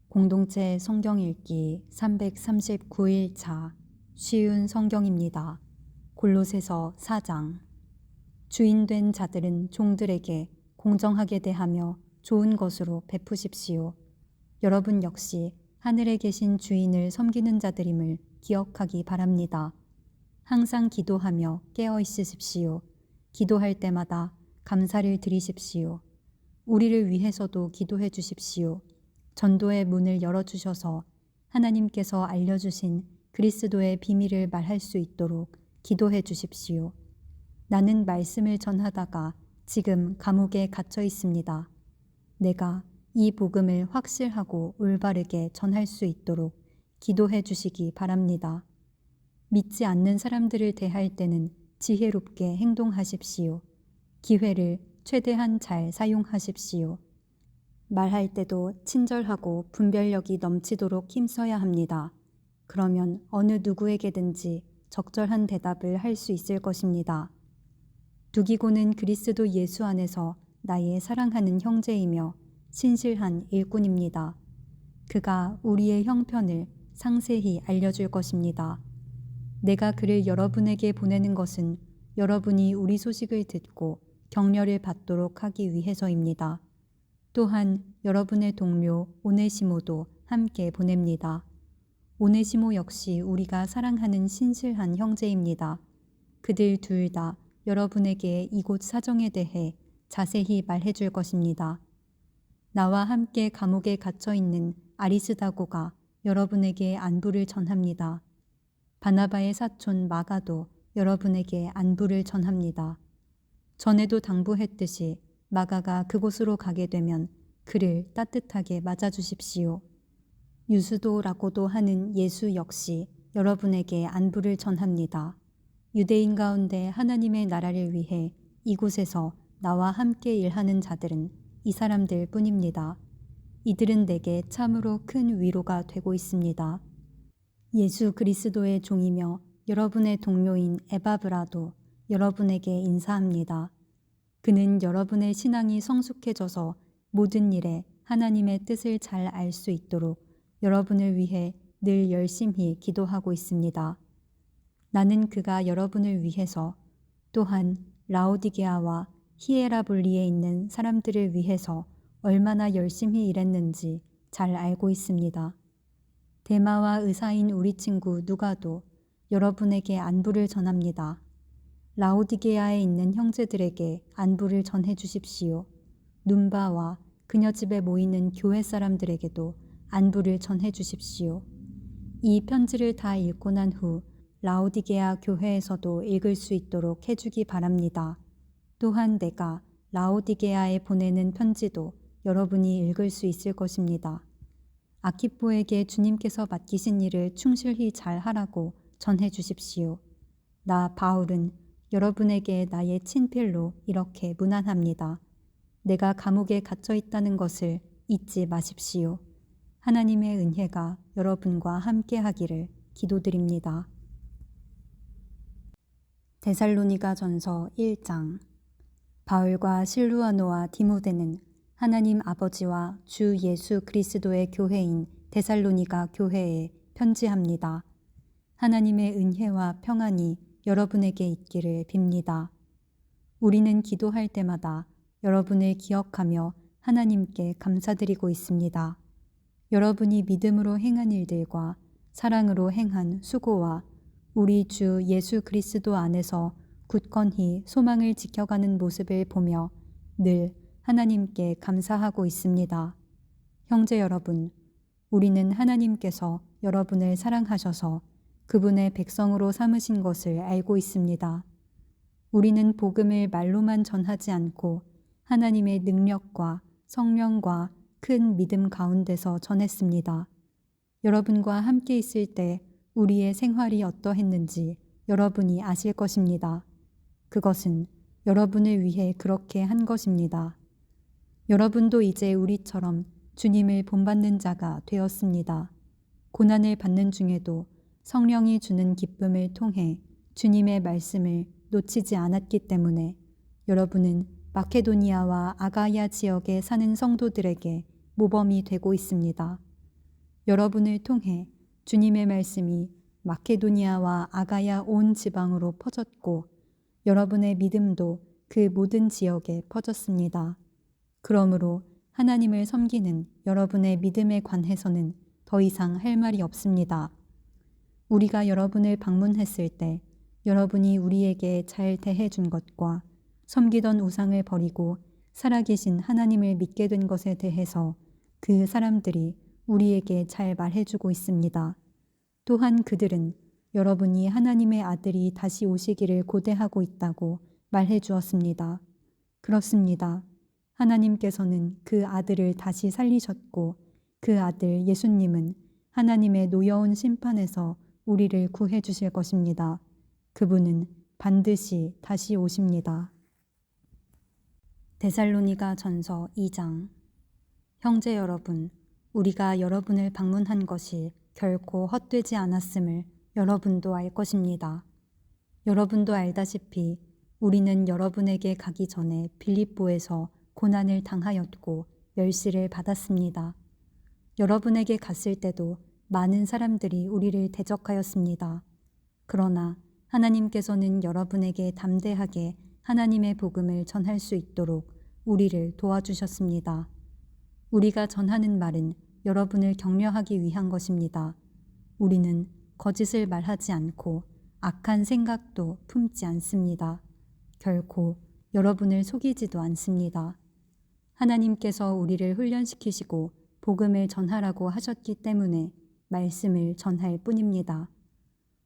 공동체 성경 읽기 339일차 쉬운 성경입니다. 골로새서 4장. 주인된 자들은 종들에게 공정하게 대하며 좋은 것으로 베푸십시오. 여러분 역시 하늘에 계신 주인을 섬기는 자들임을 기억하기 바랍니다. 항상 기도하며 깨어 있으십시오. 기도할 때마다 감사를 드리십시오. 우리를 위해서도 기도해 주십시오. 전도의 문을 열어주셔서 하나님께서 알려주신 그리스도의 비밀을 말할 수 있도록 기도해 주십시오. 나는 말씀을 전하다가 지금 감옥에 갇혀 있습니다. 내가 이 복음을 확실하고 올바르게 전할 수 있도록 기도해 주시기 바랍니다. 믿지 않는 사람들을 대할 때는 지혜롭게 행동하십시오. 기회를 최대한 잘 사용하십시오. 말할 때도 친절하고 분별력이 넘치도록 힘써야 합니다. 그러면 어느 누구에게든지 적절한 대답을 할 수 있을 것입니다. 두기고는 그리스도 예수 안에서 나의 사랑하는 형제이며 신실한 일꾼입니다. 그가 우리의 형편을 상세히 알려줄 것입니다. 내가 그를 여러분에게 보내는 것은 여러분이 우리 소식을 듣고 격려를 받도록 하기 위해서입니다. 또한 여러분의 동료 오네시모도 함께 보냅니다. 오네시모 역시 우리가 사랑하는 신실한 형제입니다. 그들 둘 다 여러분에게 이곳 사정에 대해 자세히 말해줄 것입니다. 나와 함께 감옥에 갇혀 있는 아리스다고가 여러분에게 안부를 전합니다. 바나바의 사촌 마가도 여러분에게 안부를 전합니다. 전에도 당부했듯이 마가가 그곳으로 가게 되면 그를 따뜻하게 맞아주십시오. 유스도라고도 하는 예수 역시 여러분에게 안부를 전합니다. 유대인 가운데 하나님의 나라를 위해 이곳에서 나와 함께 일하는 자들은 이 사람들 뿐입니다. 이들은 내게 참으로 큰 위로가 되고 있습니다. 예수 그리스도의 종이며 여러분의 동료인 에바브라도 여러분에게 인사합니다. 그는 여러분의 신앙이 성숙해져서 모든 일에 하나님의 뜻을 잘 알 수 있도록 여러분을 위해 늘 열심히 기도하고 있습니다. 나는 그가 여러분을 위해서 또한 라오디게아와 히에라볼리에 있는 사람들을 위해서 얼마나 열심히 일했는지 잘 알고 있습니다. 데마와 의사인 우리 친구 누가도 여러분에게 안부를 전합니다. 라오디게아에 있는 형제들에게 안부를 전해 주십시오. 눈바와 그녀 집에 모이는 교회 사람들에게도 안부를 전해 주십시오. 이 편지를 다 읽고 난 후 라오디게아 교회에서도 읽을 수 있도록 해주기 바랍니다. 또한 내가 라오디게아에 보내는 편지도 여러분이 읽을 수 있을 것입니다. 아키포에게 주님께서 맡기신 일을 충실히 잘 하라고 전해 주십시오. 나 바울은 여러분에게 나의 친필로 이렇게 문안합니다. 내가 감옥에 갇혀 있다는 것을 잊지 마십시오. 하나님의 은혜가 여러분과 함께 하기를 기도드립니다. 데살로니가 전서 1장. 바울과 실루아노와 디모데는 하나님 아버지와 주 예수 그리스도의 교회인 데살로니가 교회에 편지합니다. 하나님의 은혜와 평안이 여러분에게 있기를 빕니다. 우리는 기도할 때마다 여러분을 기억하며 하나님께 감사드리고 있습니다. 여러분이 믿음으로 행한 일들과 사랑으로 행한 수고와 우리 주 예수 그리스도 안에서 굳건히 소망을 지켜가는 모습을 보며 늘 하나님께 감사하고 있습니다. 형제 여러분, 우리는 하나님께서 여러분을 사랑하셔서 그분의 백성으로 삼으신 것을 알고 있습니다. 우리는 복음을 말로만 전하지 않고 하나님의 능력과 성령과 큰 믿음 가운데서 전했습니다. 여러분과 함께 있을 때 우리의 생활이 어떠했는지 여러분이 아실 것입니다. 그것은 여러분을 위해 그렇게 한 것입니다. 여러분도 이제 우리처럼 주님을 본받는 자가 되었습니다. 고난을 받는 중에도 성령이 주는 기쁨을 통해 주님의 말씀을 놓치지 않았기 때문에 여러분은 마케도니아와 아가야 지역에 사는 성도들에게 모범이 되고 있습니다. 여러분을 통해 주님의 말씀이 마케도니아와 아가야 온 지방으로 퍼졌고 여러분의 믿음도 그 모든 지역에 퍼졌습니다. 그러므로 하나님을 섬기는 여러분의 믿음에 관해서는 더 이상 할 말이 없습니다. 우리가 여러분을 방문했을 때 여러분이 우리에게 잘 대해준 것과 섬기던 우상을 버리고 살아계신 하나님을 믿게 된 것에 대해서 그 사람들이 우리에게 잘 말해주고 있습니다. 또한 그들은 여러분이 하나님의 아들이 다시 오시기를 고대하고 있다고 말해 주었습니다. 그렇습니다. 하나님께서는 그 아들을 다시 살리셨고 그 아들 예수님은 하나님의 노여운 심판에서 우리를 구해 주실 것입니다. 그분은 반드시 다시 오십니다. 데살로니가 전서 2장. 형제 여러분, 우리가 여러분을 방문한 것이 결코 헛되지 않았음을 여러분도 알 것입니다. 여러분도 알다시피 우리는 여러분에게 가기 전에 빌립보에서 고난을 당하였고 멸시를 받았습니다. 여러분에게 갔을 때도 많은 사람들이 우리를 대적하였습니다. 그러나 하나님께서는 여러분에게 담대하게 하나님의 복음을 전할 수 있도록 우리를 도와주셨습니다. 우리가 전하는 말은 여러분을 격려하기 위한 것입니다. 우리는 거짓을 말하지 않고 악한 생각도 품지 않습니다. 결코 여러분을 속이지도 않습니다. 하나님께서 우리를 훈련시키시고 복음을 전하라고 하셨기 때문에 말씀을 전할 뿐입니다.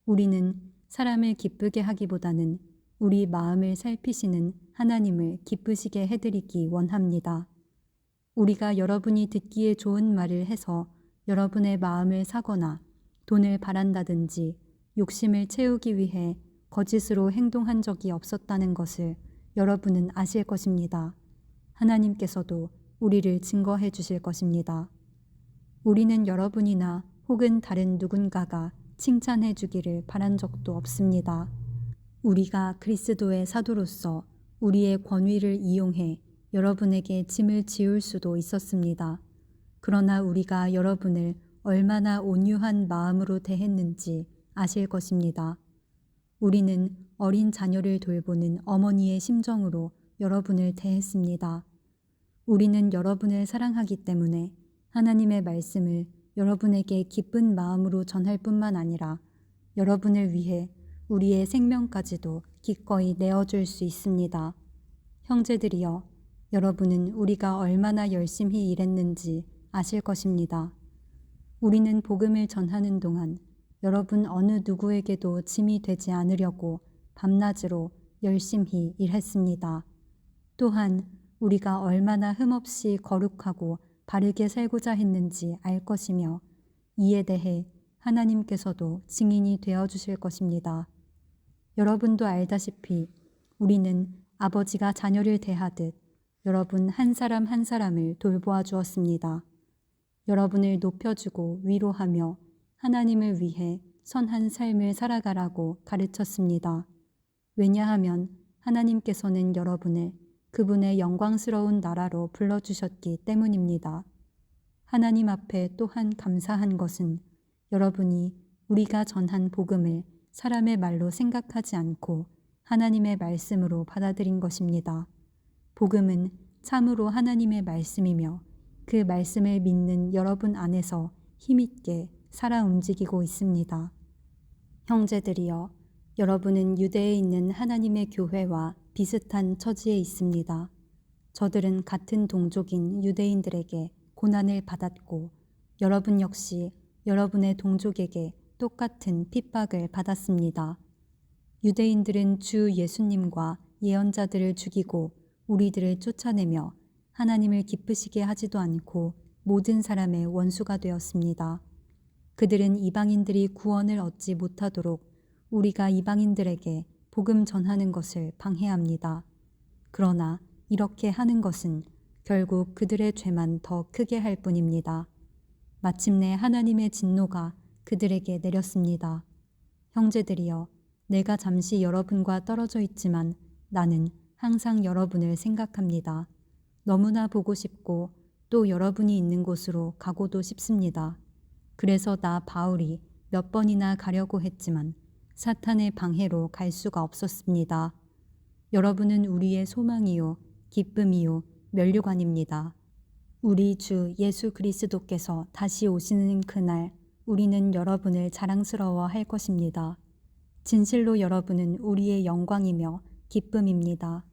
우리는 사람을 기쁘게 하기보다는 우리 마음을 살피시는 하나님을 기쁘시게 해드리기 원합니다. 우리가 여러분이 듣기에 좋은 말을 해서 여러분의 마음을 사거나 돈을 바란다든지 욕심을 채우기 위해 거짓으로 행동한 적이 없었다는 것을 여러분은 아실 것입니다. 하나님께서도 우리를 증거해 주실 것입니다. 우리는 여러분이나 혹은 다른 누군가가 칭찬해 주기를 바란 적도 없습니다. 우리가 그리스도의 사도로서 우리의 권위를 이용해 여러분에게 짐을 지울 수도 있었습니다. 그러나 우리가 여러분을 얼마나 온유한 마음으로 대했는지 아실 것입니다. 우리는 어린 자녀를 돌보는 어머니의 심정으로 여러분을 대했습니다. 우리는 여러분을 사랑하기 때문에 하나님의 말씀을 여러분에게 기쁜 마음으로 전할 뿐만 아니라 여러분을 위해 우리의 생명까지도 기꺼이 내어줄 수 있습니다. 형제들이여, 여러분은 우리가 얼마나 열심히 일했는지 아실 것입니다. 우리는 복음을 전하는 동안 여러분 어느 누구에게도 짐이 되지 않으려고 밤낮으로 열심히 일했습니다. 또한 우리가 얼마나 흠없이 거룩하고 바르게 살고자 했는지 알 것이며 이에 대해 하나님께서도 증인이 되어 주실 것입니다. 여러분도 알다시피 우리는 아버지가 자녀를 대하듯 여러분 한 사람 한 사람을 돌보아 주었습니다. 여러분을 높여주고 위로하며 하나님을 위해 선한 삶을 살아가라고 가르쳤습니다. 왜냐하면 하나님께서는 여러분을 그분의 영광스러운 나라로 불러주셨기 때문입니다. 하나님 앞에 또한 감사한 것은 여러분이 우리가 전한 복음을 사람의 말로 생각하지 않고 하나님의 말씀으로 받아들인 것입니다. 복음은 참으로 하나님의 말씀이며 그 말씀을 믿는 여러분 안에서 힘있게 살아 움직이고 있습니다. 형제들이여, 여러분은 유대에 있는 하나님의 교회와 비슷한 처지에 있습니다. 저들은 같은 동족인 유대인들에게 고난을 받았고 여러분 역시 여러분의 동족에게 똑같은 핍박을 받았습니다. 유대인들은 주 예수님과 예언자들을 죽이고 우리들을 쫓아내며 하나님을 기쁘시게 하지도 않고 모든 사람의 원수가 되었습니다. 그들은 이방인들이 구원을 얻지 못하도록 우리가 이방인들에게 복음 전하는 것을 방해합니다. 그러나 이렇게 하는 것은 결국 그들의 죄만 더 크게 할 뿐입니다. 마침내 하나님의 진노가 그들에게 내렸습니다. 형제들이여, 내가 잠시 여러분과 떨어져 있지만 나는 항상 여러분을 생각합니다. 너무나 보고 싶고 또 여러분이 있는 곳으로 가고도 싶습니다. 그래서 나 바울이 몇 번이나 가려고 했지만 사탄의 방해로 갈 수가 없었습니다. 여러분은 우리의 소망이요, 기쁨이요, 면류관입니다. 우리 주 예수 그리스도께서 다시 오시는 그날 우리는 여러분을 자랑스러워 할 것입니다. 진실로 여러분은 우리의 영광이며 기쁨입니다.